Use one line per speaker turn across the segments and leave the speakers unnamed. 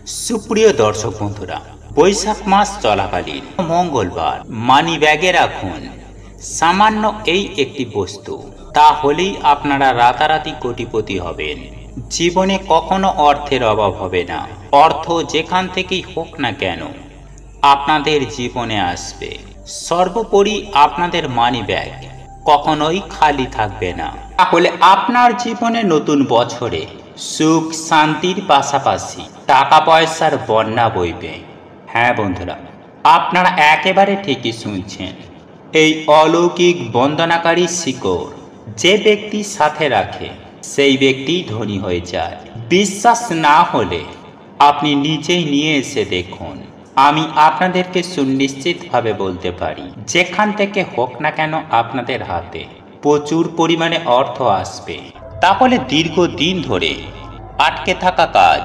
সুপ্রিয় দর্শক বন্ধুরা, বৈশাখ মাস চলাকালীন মঙ্গলবার মানি ব্যাগে রাখুন সামান্য এই একটি বস্তু, তাহলেই আপনারা রাতারাতি কোটিপতি হবেন। জীবনে কখনো অর্থের অভাব হবে না। অর্থ যেখান থেকেই হোক না কেন আপনাদের জীবনে আসবে। সর্বোপরি আপনাদের মানি ব্যাগ কখনোই খালি থাকবে না। তাহলে আপনার জীবনে নতুন বছরে সুখ শান্তির পাশাপাশি টাকা পয়সার বন্যা বইবে। হ্যাঁ বন্ধুরা, আপনারা একেবারে ঠিকই শুনছেন। এই অলৌকিক বন্দনাকারী শিকড় যে ব্যক্তি সাথে রাখে সেই ব্যক্তি ধনী হয়ে যায়। বিশ্বাস না হলে আপনি নিজেই নিয়ে এসে দেখুন। আমি আপনাদেরকে সুনিশ্চিতভাবে বলতে পারি, যেখান থেকে হোক না কেন আপনাদের হাতে প্রচুর পরিমাণে অর্থ আসবে। তাহলে দীর্ঘদিন ধরে আটকে থাকা কাজ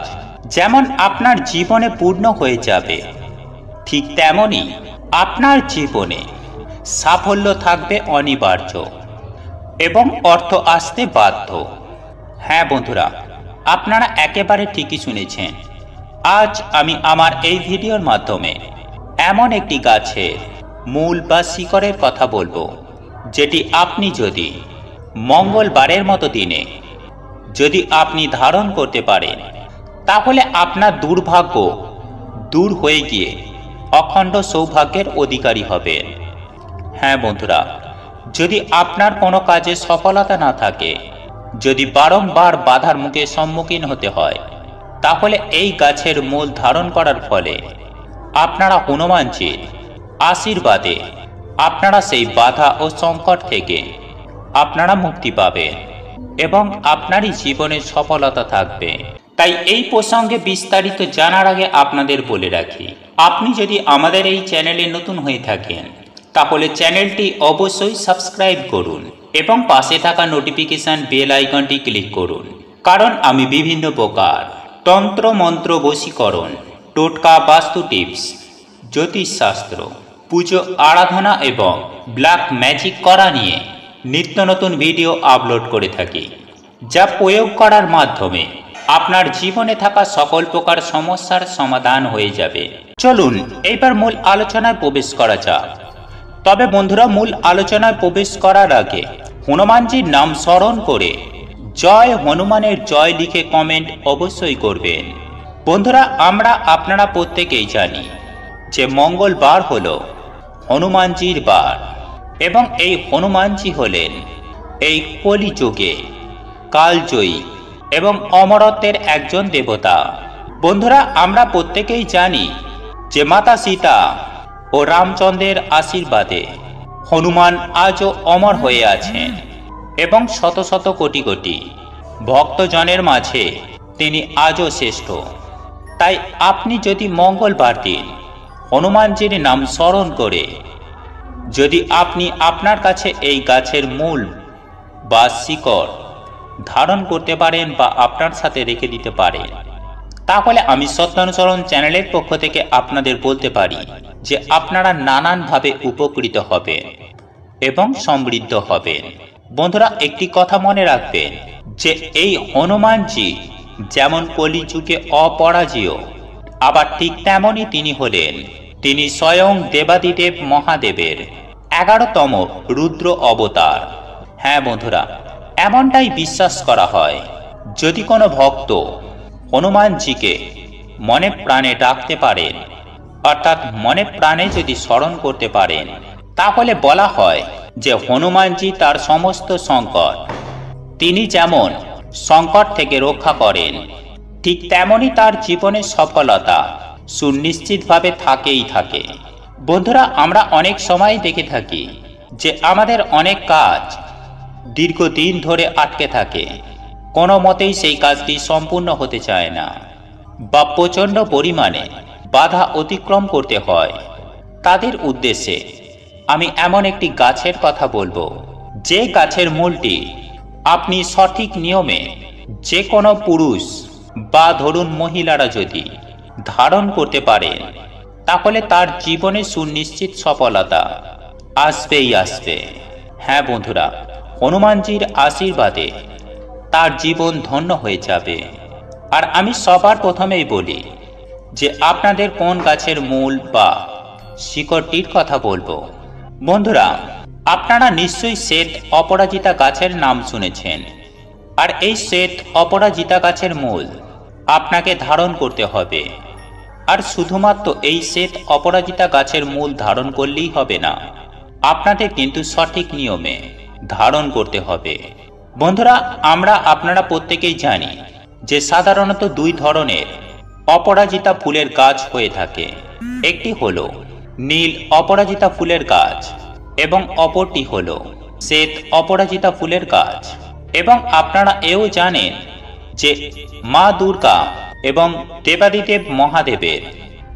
যেমন আপনার জীবনে পূর্ণ হয়ে যাবে, ঠিক তেমনি আপনার জীবনে সাফল্য থাকবে অনিবার্য এবং অর্থ আসতে বাধ্য। হ্যাঁ বন্ধুরা, আপনারা একেবারে ঠিকই শুনেছেন। আজ আমি আমার এই ভিডিওর মাধ্যমে এমন একটি গাছের মূল বা শিকড়ের কথা বলবো, যেটি আপনি যদি মঙ্গলবারের মতো দিনে যদি আপনি ধারণ করতে পারেন, তাহলে আপনার দুর্ভাগ্য দূর হয়ে গিয়ে অখণ্ড সৌভাগ্যের অধিকারী হবেন। হ্যাঁ বন্ধুরা, যদি আপনার কোনো কাজে সফলতা না থাকে, যদি বারংবার বাধার মুখে সম্মুখীন হতে হয়, তাহলে এই গাছের মূল ধারণ করার ফলে আপনারা হনুমানজির আশীর্বাদে আপনারা সেই বাধা ও সংকট থেকে আপনারা মুক্তি পাবেন এবং আপনারই জীবনে সফলতা থাকবে। তাই এই প্রসঙ্গে বিস্তারিত জানার আগে আপনাদের বলে রাখি, আপনি যদি আমাদের এই চ্যানেলে নতুন হয়ে থাকেন, তাহলে চ্যানেলটি অবশ্যই সাবস্ক্রাইব করুন এবং পাশে থাকা নোটিফিকেশন বেল আইকনটি ক্লিক করুন। কারণ আমি বিভিন্ন প্রকার তন্ত্র মন্ত্র, বশীকরণ, টোটকা, বাস্তু টিপস, জ্যোতিষশাস্ত্র, পুজো আরাধনা এবং ব্ল্যাক ম্যাজিক করা নিয়ে নিত্য নতুন ভিডিও আপলোড করে থাকি, যা প্রয়োগ করার মাধ্যমে আপনার জীবনে থাকা সকল প্রকার সমস্যার সমাধান হয়ে যাবে। চলুন এইবার মূল আলোচনায় প্রবেশ করা যাক। তবে বন্ধুরা, মূল আলোচনায় প্রবেশ করার আগে হনুমানজির নাম স্মরণ করে জয় হনুমানের জয় লিখে কমেন্ট অবশ্যই করবেন। বন্ধুরা, আপনারা প্রত্যেকেই জানি যে মঙ্গলবার হলো হনুমানজির বার এবং এই হনুমানজি হলেন এই কলিযুগে কালজয়ী এবং অমরত্বের একজন দেবতা। বন্ধুরা, আমরা প্রত্যেকেই জানি যে মাতা সীতা ও রামচন্দ্রের আশীর্বাদে হনুমান আজও অমর হয়ে আছেন এবং শত শত কোটি কোটি ভক্তজনের মাঝে তিনি আজও শ্রেষ্ঠ। তাই আপনি যদি মঙ্গলবার দিন হনুমানজির নাম স্মরণ করে যদি আপনি আপনার কাছে এই গাছের মূল বা শিকড় ধারণ করতে পারেন বা আপনার সাথে রেখে দিতে পারেন, তাহলে আমি সত্যানুসরণ চ্যানেলের পক্ষ থেকে আপনাদের বলতে পারি যে আপনারা নানানভাবে উপকৃত হবেন এবং সমৃদ্ধ হবেন। বন্ধুরা, একটি কথা মনে রাখবেন যে এই হনুমানজি যেমন কলিযুগে অপরাজেয়, আবার ঠিক তেমনই তিনি স্বয়ং দেবাদিদেব মহাদেবের 11তম রুদ্র অবতার। হ্যাঁ বন্ধুরা, এমনটাই বিশ্বাস করা হয়, যদি কোনো ভক্ত হনুমানজিকে মনে প্রাণে ডাকতে পারেন, অর্থাৎ মনে প্রাণে যদি স্মরণ করতে পারেন, তাহলে বলা হয় যে হনুমানজি তার সমস্ত সংকট, তিনি যেমন সংকট থেকে রক্ষা করেন, ঠিক তেমনি তার জীবনে সফলতা সুনিশ্চিতভাবে থাকে। বন্ধুরা, আমরা অনেক সময় দেখে থাকি যে আমাদের অনেক কাজ দীর্ঘদিন ধরে আটকে থাকে, কোনো মতেই সেই কাজটি সম্পূর্ণ হতে চায় না বা প্রচণ্ড পরিমাণে বাধা অতিক্রম করতে হয়। তাদের উদ্দেশ্যে আমি এমন একটি গাছের কথা বলবো, যে গাছের মূলটি আপনি সঠিক নিয়মে যে কোনো পুরুষ বা ধরুন মহিলারা যদি ধারণ করতে পারেন, তাহলে তার জীবনে সুনিশ্চিত সফলতা আসবেই আসবে। হ্যাঁ বন্ধুরা, হনুমানজির আশীর্বাদে তার জীবন ধন্য হয়ে যাবে। আর আমি সবার প্রথমেই বলি যে আপনাদের কোন গাছের মূল বা শিকড়টির কথা বলবো। বন্ধুরা, আপনারা নিশ্চয়ই শ্বেত অপরাজিতা গাছের নাম শুনেছেন। আর এই শ্বেত অপরাজিতা গাছের মূল আপনাকে ধারণ করতে হবে। আর শুধুমাত্র এই শ্বেত অপরাজিতা গাছের মূল ধারণ করলেই হবে না, আপনাদের কিন্তু সঠিক নিয়মে ধারণ করতে হবে। বন্ধুরা, আপনারা প্রত্যেকেই জানি যে সাধারণত দুই ধরনের অপরাজিতা ফুলের গাছ হয়ে থাকে। একটি হলো নীল অপরাজিতা ফুলের গাছ এবং অপরটি হলো শ্বেত অপরাজিতা ফুলের গাছ। এবং আপনারা এও জানেন যে মা দুর্গা এবং দেবাদিদেব মহাদেবের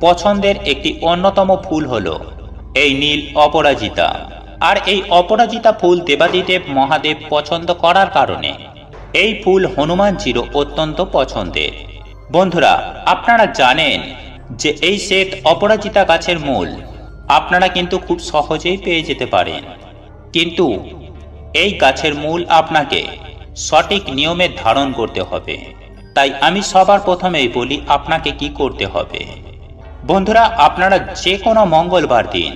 পছন্দের একটি অন্যতম ফুল হলো এই নীল অপরাজিতা। আর এই অপরাজিতা ফুল দেবাদিদেব মহাদেব পছন্দ করার কারণে এই ফুল হনুমানজিরও অত্যন্ত পছন্দের। বন্ধুরা, আপনারা জানেন যে এই শ্বেত অপরাজিতা গাছের মূল আপনারা কিন্তু খুব সহজেই পেয়ে যেতে পারেন, কিন্তু এই গাছের মূল আপনাকে সঠিক নিয়মে ধারণ করতে হবে। তাই আমি সবার প্রথমেই বলি আপনাকে কি করতে হবে। বন্ধুরা, আপনারা যে কোনো মঙ্গলবার দিন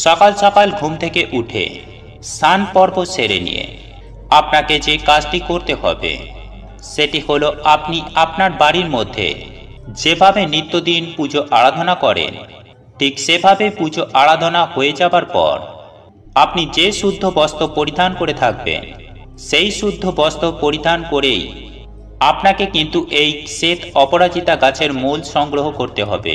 সকাল সকাল ঘুম থেকে উঠে স্নান পর্ব সেরে নিয়ে আপনাকে যে কাজটি করতে হবে সেটি হলো, আপনি আপনার বাড়ির মধ্যে যেভাবে নিত্যদিন পুজো আরাধনা করেন ঠিক সেভাবে পুজো আরাধনা হয়ে যাবার পর আপনি যে শুদ্ধ বস্ত্র পরিধান করে থাকবেন সেই শুদ্ধ বস্ত্র পরিধান করেই আপনাকে কিন্তু এই শ্বেত অপরাজিতা গাছের মূল সংগ্রহ করতে হবে।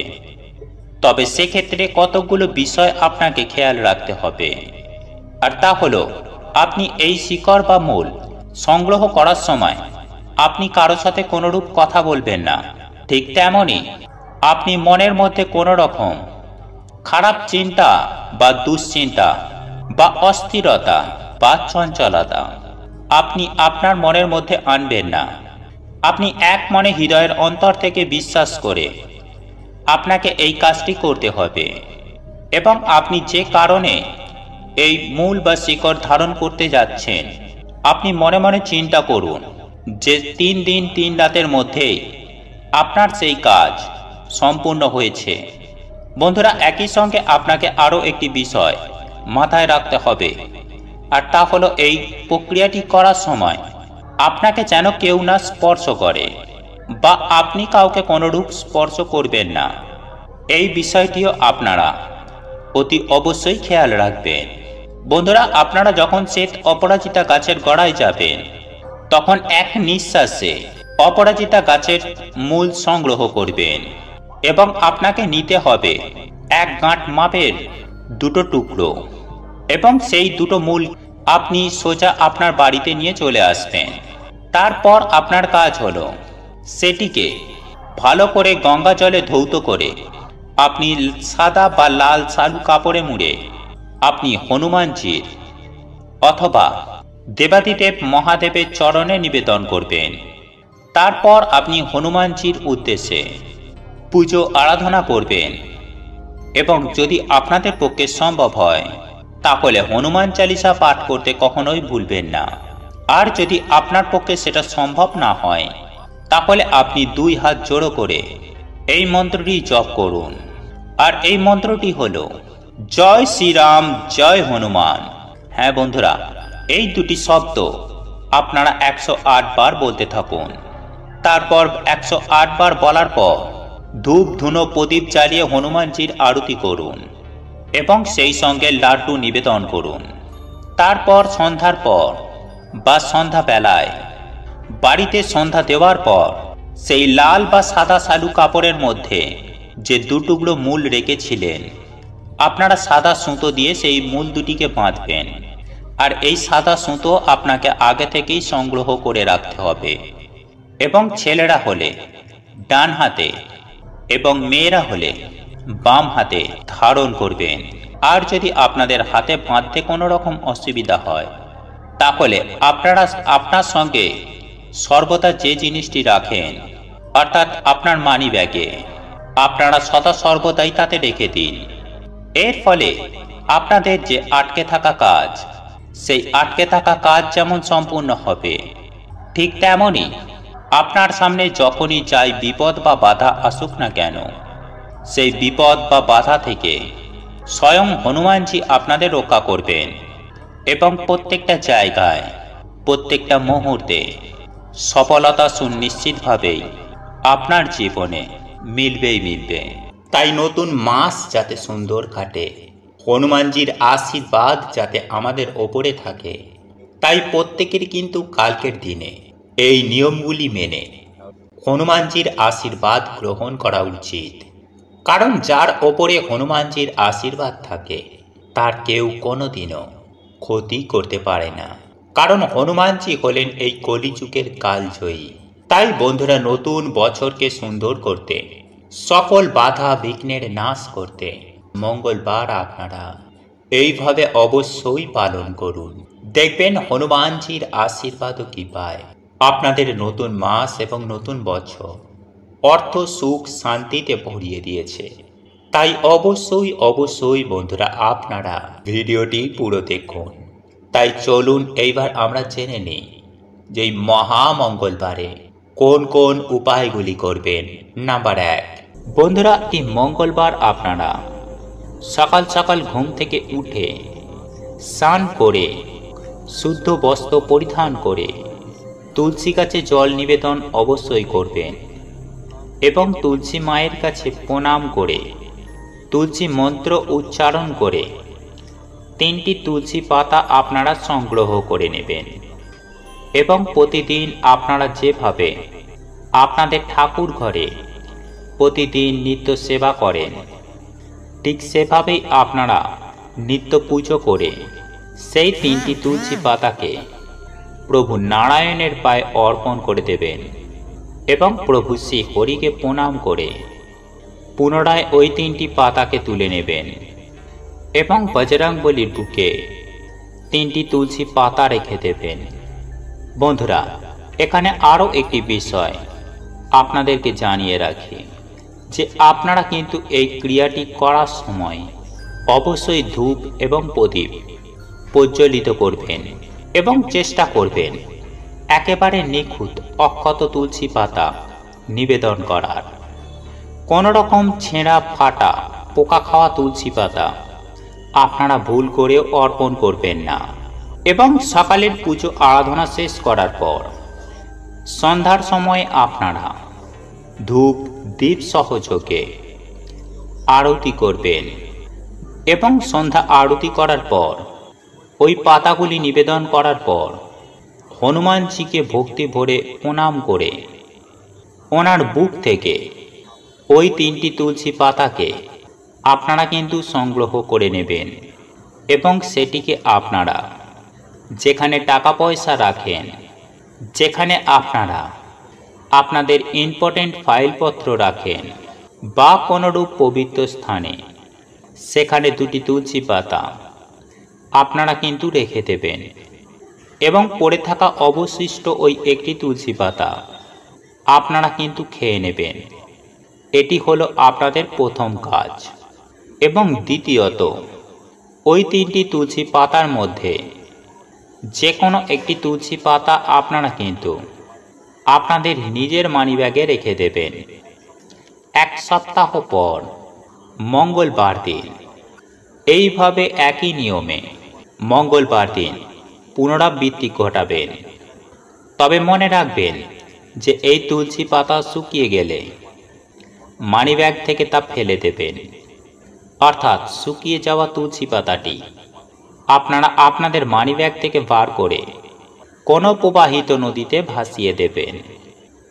তবে সেক্ষেত্রে কতকগুলো বিষয় আপনাকে খেয়াল রাখতে হবে। আর তা হলো, আপনি এই শিকড় বা মূল সংগ্রহ করার সময় আপনি কারোর সাথে কোনোরূপ কথা বলবেন না। ঠিক তেমনই আপনি মনের মধ্যে কোনো রকম খারাপ চিন্তা বা দুশ্চিন্তা বা অস্থিরতা বা চঞ্চলতা আপনি আপনার মনের মধ্যে আনবেন না। আপনি এক মনে হৃদয়ের অন্তর থেকে বিশ্বাস করে আপনাকে এই কাজটি করতে হবে। এবং আপনি যে কারণে এই মূল বা শিকড় ধারণ করতে যাচ্ছেন আপনি মনে মনে চিন্তা করুন যে 3 দিন 3 রাতের মধ্যেই আপনার সেই কাজ সম্পূর্ণ হয়েছে। বন্ধুরা, একই সঙ্গে আপনাকে আরও একটি বিষয় মাথায় রাখতে হবে, আর তা হলো এই প্রক্রিয়াটি করার সময় আপনাকে যেন কেউ না স্পর্শ করে বা আপনি কাউকে কোনোরূপ স্পর্শ করবেন না। এই বিষয়টিও আপনারা অতি অবশ্যই খেয়াল রাখবেন। বন্ধুরা, আপনারা যখন শ্বেত অপরাজিতা গাছের গোড়ায় যাবেন তখন এক নিঃশ্বাসে অপরাজিতা গাছের মূল সংগ্রহ করবেন এবং আপনাকে নিতে হবে 1 গাঁট মাপের 2টো টুকরো এবং সেই 2টো মূল আপনি সোজা আপনার বাড়িতে নিয়ে চলে আসবেন। তারপর আপনার কাজ হলো সেটিকে ভালো করে গঙ্গা জলে ধৌত করে আপনি সাদা বা লাল শালু কাপড়ে মুড়ে আপনি হনুমানজির অথবা দেবাদিদেব মহাদেবের চরণে নিবেদন করবেন। তারপর আপনি হনুমানজির উদ্দেশ্যে পুজো আরাধনা করবেন এবং যদি আপনাদের পক্ষে সম্ভব হয় তাহলে হনুমান চালিসা পাঠ করতে কখনোই ভুলবেন না। আর যদি আপনার পক্ষে সেটা সম্ভব না হয় তাহলে আপনি 2 হাত জোড়ো করে এই মন্ত্রটি জপ করুন। আর এই মন্ত্রটি হলো জয় শ্রীরাম জয় হনুমান। হ্যাঁ বন্ধুরা, এই দুটি শব্দ আপনারা 108 বার বলতে থাকুন। তারপর 108 বার বলার পর ধূপ ধুনো প্রদীপ জ্বালিয়ে হনুমানজির আরতি করুন এবং সেই সঙ্গে লাড্ডু নিবেদন করুন। তারপর সন্ধ্যার পর বা সন্ধ্যা বেলায় বাড়িতে সন্ধ্যা দেওয়ার পর সেই লাল বা সাদা শালু কাপড়ের মধ্যে যে 2 টুকরো মূল রেখেছিলেন আপনারা সাদা সুতো দিয়ে সেই মূল দুটিকে বাঁধবেন। আর এই সাদা সুতো আপনাকে আগে থেকেই সংগ্রহ করে রাখতে হবে এবং ছেলেরা হলে ডান হাতে এবং মেয়েরা হলে বাম হাতে ধারণ করবেন। আর যদি আপনাদের হাতে বাঁধতে কোনো রকম অসুবিধা হয় তাহলে আপনারা আপনার সঙ্গে সর্বদা যে জিনিসটি রাখেন অর্থাৎ আপনার মানি ব্যাগে আপনারা সদা সর্বদাই তাতে রেখে দিন। এর ফলে আপনাদের যে আটকে থাকা কাজ সেই আটকে থাকা কাজ যেমন সম্পূর্ণ হবে ঠিক তেমনই আপনার সামনে যখনই চাই বিপদ বা বাধা আসুক না কেন, সেই বিপদ বা বাধা থেকে স্বয়ং হনুমানজি আপনাদের রক্ষা করবেন এবং প্রত্যেকটা জায়গায় প্রত্যেকটা মুহূর্তে সফলতা সুনিশ্চিতভাবেই আপনার জীবনে মিলবে। তাই নতুন মাস যাতে সুন্দর কাটে, হনুমানজির আশীর্বাদ যাতে আমাদের ওপরে থাকে, তাই প্রত্যেকের কিন্তু কালকের দিনে এই নিয়মগুলি মেনে হনুমানজির আশীর্বাদ গ্রহণ করা উচিত। কারণ যার ওপরে হনুমানজির আশীর্বাদ থাকে তার কেউ কোনোদিনও ক্ষতি করতে পারে না। কারণ হনুমানজি হলেন এই কলিযুগের কালজয়ী। তাই বন্ধুরা, নতুন বছরকে সুন্দর করতে, সকল বাধা বিঘ্নের নাশ করতে মঙ্গলবার আপনারা এইভাবে অবশ্যই পালন করুন। দেখবেন হনুমানজির আশীর্বাদও কি পায় আপনাদের নতুন মাস এবং নতুন বছর অর্থ সুখ শান্তিতে ভরিয়ে দিয়েছে। তাই অবশ্যই বন্ধুরা, আপনারা ভিডিওটি পুরো দেখুন। তাই চলুন এইবার আমরা জেনে নিই যে মহামঙ্গলবারে কোন কোন উপায়গুলি করবেন। নাম্বার 1, বন্ধুরা, এই মঙ্গলবার আপনারা সকাল সকাল ঘুম থেকে উঠে স্নান করে শুদ্ধ বস্ত্র পরিধান করে তুলসী গাছে জল নিবেদন অবশ্যই করবেন এবং তুলসী মায়ের কাছে প্রণাম করে তুলসী মন্ত্র উচ্চারণ করে 3টি তুলসী পাতা আপনারা সংগ্রহ করে নেবেন এবং প্রতিদিন আপনারা যেভাবে আপনাদের ঠাকুর ঘরে প্রতিদিন নিত্য সেবা করেন, ঠিক সেভাবেই আপনারা নিত্য পুজো করে সেই 3টি তুলসী পাতাকে প্রভু নারায়ণের পায়ে অর্পণ করে দেবেন এবং প্রভু শ্রী হরিকে প্রণাম করে পুনরায় ওই 3টি পাতাকে তুলে নেবেন এবং বজরংবলীর বুকে 3টি তুলসী পাতা রেখে দেবেন। বন্ধুরা, এখানে আরও একটি বিষয় আপনাদেরকে জানিয়ে রাখি যে আপনারা কিন্তু এই ক্রিয়াটি করার সময় অবশ্যই ধূপ এবং প্রদীপ প্রজ্বলিত করবেন এবং চেষ্টা করবেন একেবারে নিখুঁত অক্ষত তুলসী পাতা নিবেদন করার। কোনো রকম ছেঁড়া ফাটা পোকা খাওয়া তুলসী পাতা আপনারা ভুল করেও অর্পণ করবেন না। এবং সকালের পুজো আরাধনা শেষ করার পর সন্ধ্যার সময় আপনারা ধূপ দীপ সহযোগে আরতি করবেন এবং সন্ধ্যা আরতি করার পর ওই পাতাগুলি নিবেদন করার পর হনুমানজিকে ভক্তি ভরে প্রণাম করে ওনার বুক থেকে ওই 3টি তুলসী পাতাকে আপনারা কিন্তু সংগ্রহ করে নেবেন এবং সেটিকে আপনারা যেখানে টাকা পয়সা রাখেন, যেখানে আপনারা আপনাদের ইম্পর্টেন্ট ফাইলপত্র রাখেন বা কোনোরূপ পবিত্র স্থানে, সেখানে 2টি তুলসী পাতা আপনারা কিন্তু রেখে দেবেন এবং পড়ে থাকা অবশিষ্ট ওই 1টি তুলসী পাতা আপনারা কিন্তু খেয়ে নেবেন। এটি হলো আপনাদের প্রথম কাজ। এবং দ্বিতীয়ত, ওই 3টি তুলসী পাতার মধ্যে যে কোনো একটি তুলসী পাতা আপনারা কিন্তু আপনাদের নিজের মানিব্যাগে রেখে দেবেন। 1 সপ্তাহ পর মঙ্গলবার দিন এইভাবে একই নিয়মে মঙ্গলবার দিন পুনরাবৃত্তি ঘটাবেন। তবে মনে রাখবেন যে এই তুলসী পাতা শুকিয়ে গেলে মানিব্যাগ থেকে তা ফেলে দেবেন, অর্থাৎ শুকিয়ে যাওয়া তুলসী পাতাটি আপনারা আপনাদের মানিব্যাগ থেকে বার করে কোনো প্রবাহিত নদীতে ভাসিয়ে দেবেন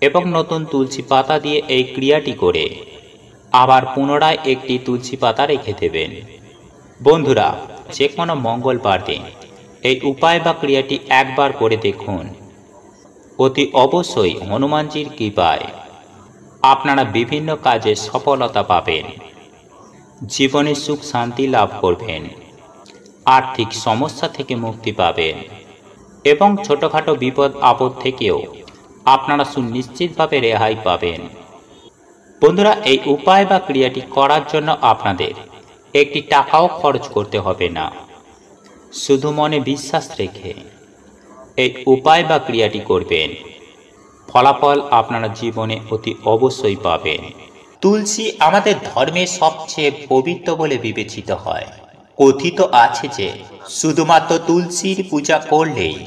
এবং নতুন তুলসী পাতা দিয়ে এই ক্রিয়াটি করে আবার পুনরায় একটি তুলসী পাতা রেখে দেবেন। বন্ধুরা, যে কোনো মঙ্গলবার দিন এই উপায় বা ক্রিয়াটি একবার করে দেখুন। অতি অবশ্যই হনুমানজির কৃপায় আপনারা বিভিন্ন কাজে সফলতা পাবেন, জীবনে সুখ শান্তি লাভ করবেন, আর্থিক সমস্যা থেকে মুক্তি পাবেন এবং ছোটখাটো বিপদ আপদ থেকেও আপনারা সুনিশ্চিতভাবে রেহাই পাবেন। বন্ধুরা, এই উপায় বা ক্রিয়াটি করার জন্য আপনাদের একটি টাকাও খরচ করতে হবে না। শুধু মনে বিশ্বাস রেখে এই উপায় বা ক্রিয়াটি করবেন। ফলাফল আপনারা জীবনে অতি অবশ্যই পাবেন। তুলসী আমাদের ধর্মে সবচেয়ে পবিত্র বলে বিবেচিত হয়। কথিত আছে যে শুধুমাত্র তুলসীর পূজা করলেই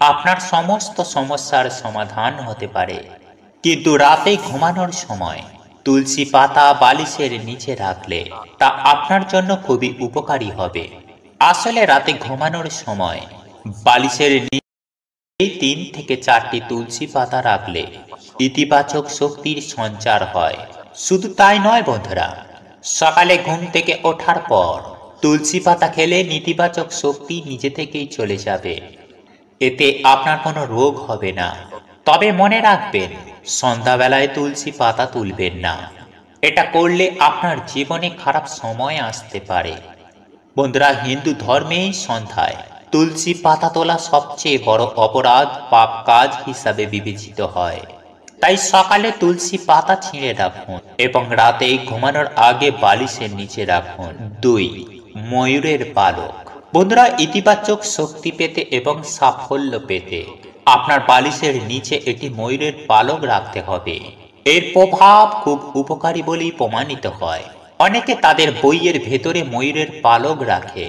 আপনার সমস্ত সমস্যার সমাধান হতে পারে। কিন্তু রাতে ঘুমানোর সময় তুলসী পাতা বালিশের নিচে রাখলে তা আপনার জন্য খুবই উপকারী হবে। আসলে রাতে ঘুমানোর সময় বালিশের নিচে 3 থেকে 4টি তুলসী পাতা রাখলে ইতিবাচক শক্তির সঞ্চার হয়। শুধু তাই নয় বন্ধুরা, সকালে ঘুম থেকে ওঠার পর তুলসী পাতা খেলে নেতিবাচক শক্তি নিজে থেকেই চলে যাবে। এতে আপনার কোনো রোগ হবে না। তবে মনে রাখবেন, সন্ধ্যাবেলায় তুলসী পাতা তুলবেন না। এটা করলে আপনার জীবনে খারাপ সময় আসতে পারে। বন্ধুরা, হিন্দু ধর্মে সন্ধ্যায় তুলসী পাতা তোলা সবচেয়ে বড় অপরাধ, পাপ কাজ হিসাবে বিবেচিত হয়। তাই সকালে তুলসী পাতা ছিঁড়ে রাখুন এবং রাতে ঘুমানোর আগে বালিশের নিচে রাখুন। 2. ময়ূরের পালক। বন্ধুরা, ইতিবাচক শক্তি পেতে এবং সাফল্য পেতে আপনার বালিশের নিচে একটি ময়ূরের পালক রাখতে হবে। এর প্রভাব খুব উপকারী বলেই প্রমাণিত হয়। অনেকে তাদের বইয়ের ভেতরে ময়ূরের পালক রাখে,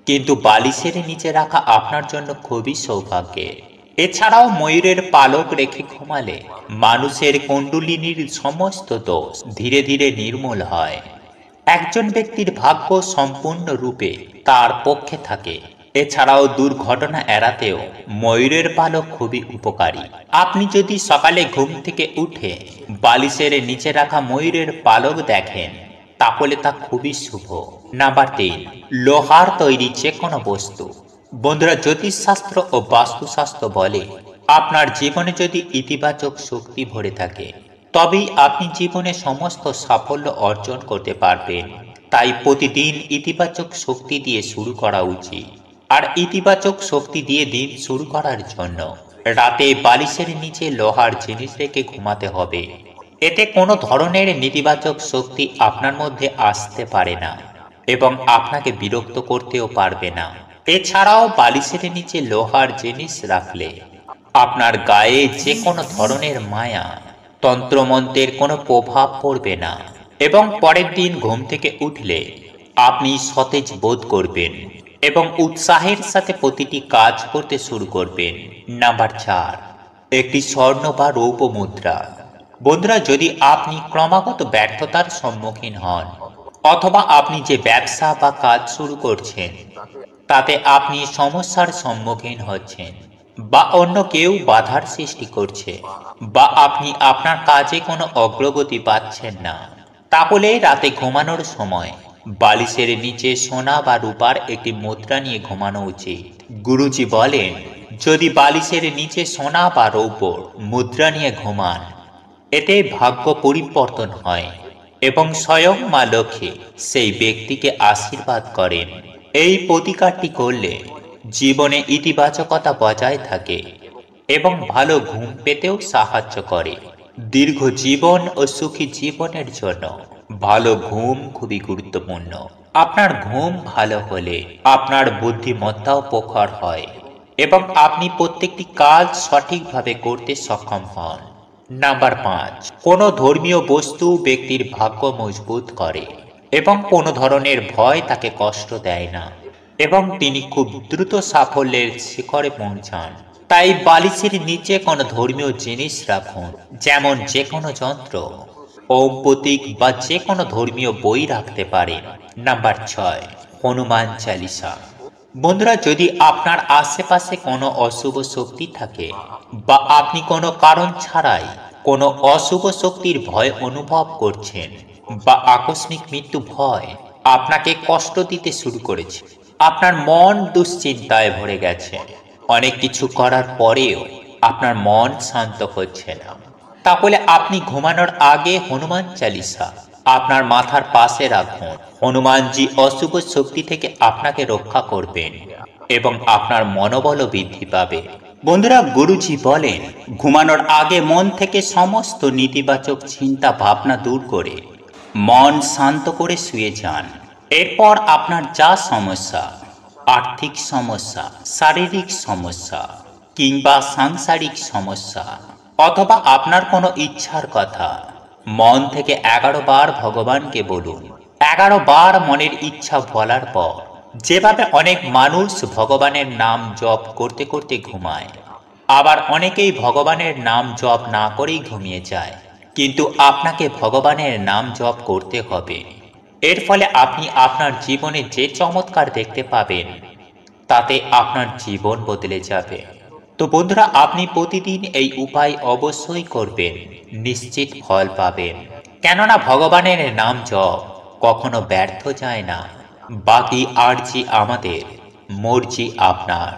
কিন্তু বালিশের নিচে রাখা আপনার জন্য খুবই সৌভাগ্যের। এছাড়াও ময়ূরের পালক রেখে ঘুমালে মানুষের কুণ্ডলিনীর সমস্ত দোষ ধীরে ধীরে নির্মূল হয়। একজন ব্যক্তির ভাগ্য সম্পূর্ণরূপে তার পক্ষে থাকে। এছাড়াও দুর্ঘটনা এড়াতেও ময়ূরের পালক খুবই উপকারী। আপনি যদি সকালে ঘুম থেকে উঠে বালিশের নিচে রাখা ময়ূরের পালক দেখেন, তাহলে তা খুবই শুভ। নাম্বার 3, লোহার তৈরি যে কোনো বস্তু। বন্ধুরা, জ্যোতিষশাস্ত্র ও বাস্তুশাস্ত্র বলে আপনার জীবনে যদি ইতিবাচক শক্তি ভরে থাকে, তবেই আপনি জীবনে সমস্ত সাফল্য অর্জন করতে পারবেন। তাই প্রতিদিন ইতিবাচক শক্তি দিয়ে শুরু করা উচিত। আর ইতিবাচক শক্তি দিয়ে দিন শুরু করার জন্য রাতে বালিশের নিচে লোহার জিনিস রেখে ঘুমাতে হবে। এতে কোনো ধরনের নেতিবাচক শক্তি আপনার মধ্যে আসতে পারে না এবং আপনাকে বিরক্ত করতেও পারবে না। এছাড়াও বালিশের নিচে লোহার জিনিস রাখলে আপনার গায়ে যে কোনো ধরনের মায়া, তন্ত্রমন্ত্রের কোনো প্রভাব পড়বে না এবং পরের দিন ঘুম থেকে উঠলে আপনি সতেজ বোধ করবেন এবং উৎসাহের সাথে প্রতিটি কাজ করতে শুরু করবেন। নাম্বার 4, একটি স্বর্ণ বা রৌপ্য মুদ্রা। বন্ধুরা, যদি আপনি ক্রমাগত ব্যর্থতার সম্মুখীন হন অথবা আপনি যে ব্যবসা বা কাজ শুরু করছেন তাতে আপনি সমস্যার সম্মুখীন হচ্ছেন, বা অন্য কেউ বাধার সৃষ্টি করছে, বা আপনি আপনার কাজে কোনো অগ্রগতি পাচ্ছেন না, তাহলে রাতে ঘুমানোর সময় বালিশের নিচে সোনা বা রূপার একটি মুদ্রা নিয়ে ঘুমানো উচিত। গুরুজি বলেন, যদি বালিশের নিচে সোনা বা রৌপ্যর মুদ্রা নিয়ে ঘুমান, এতে ভাগ্য পরিবর্তন হয় এবং স্বয়ং মা লক্ষ্মী সেই ব্যক্তিকে আশীর্বাদ করেন। এই প্রতিকারটি করলে জীবনে ইতিবাচকতা বজায় থাকে এবং ভালো ঘুম পেতেও সাহায্য করে। দীর্ঘ জীবন ও সুখী জীবনের জন্য ভালো ঘুম খুবই গুরুত্বপূর্ণ। আপনার ঘুম ভালো হলে আপনার বুদ্ধিমত্তাও প্রখর হয় এবং আপনি প্রত্যেকটি কাজ সঠিকভাবে করতে সক্ষম হন। নাম্বার 5, কোনো ধর্মীয় বস্তু ব্যক্তির ভাগ্য মজবুত করে এবং কোনো ধরনের ভয় তাকে কষ্ট দেয় না এবং তিনি খুব দ্রুত সাফল্যের শিখরে পৌঁছান। তাই বালিশের নিচে কোনো ধর্মীয় জিনিস রাখুন, যেমন যে কোনো যন্ত্র, ওম প্রতীক বা যে কোনো ধর্মীয় বই রাখতে পারেন। নাম্বার 6, হনুমান চালিসা। বন্ধুরা, যদি আপনার আশেপাশে কোনো অশুভ শক্তি থাকে বা আপনি কোনো কারণ ছাড়াই কোনো অশুভ শক্তির ভয় অনুভব করছেন বা আকস্মিক মৃত্যু ভয় আপনাকে কষ্ট দিতে শুরু করেছে, আপনার মন দুশ্চিন্তায় ভরে গেছে, অনেক কিছু করার পরেও আপনার মন শান্ত হচ্ছে না, তাহলে আপনি ঘুমানোর আগে হনুমান চালিসা আপনার মাথার পাশে রাখুন। হনুমানজি অশুভ শক্তি থেকে আপনাকে রক্ষা করবেন এবং আপনার মনোবলও বৃদ্ধি পাবে। বন্ধুরা, গুরুজি বলেন, ঘুমানোর আগে মন থেকে সমস্ত নেতিবাচক চিন্তা ভাবনা দূর করে মন শান্ত করে শুয়ে যান। এরপর আপনার যা সমস্যা, আর্থিক সমস্যা, শারীরিক সমস্যা কিংবা সাংসারিক সমস্যা, অথবা আপনার কোনো ইচ্ছার কথা মন থেকে 11 বার ভগবানকে বলুন। 11 বার মনের ইচ্ছা বলার পর যেভাবে অনেক মানুষ ভগবানের নাম জপ করতে করতে ঘুমায়, আবার অনেকেই ভগবানের নাম জপ না করেই ঘুমিয়ে যায়, কিন্তু আপনাকে ভগবানের নাম জপ করতে হবে। এর ফলে আপনি আপনার জীবনে যে চমৎকার দেখতে পাবেন, তাতে আপনার জীবন বদলে যাবে। তো বন্ধুরা, আপনি প্রতিদিন এই উপায় অবশ্যই করবেন, নিশ্চিত ফল পাবেন। কেননা ভগবানের নাম জপ কখনো ব্যর্থ যায় না। বাকি আরজি আমাদের, মর্জি আপনার।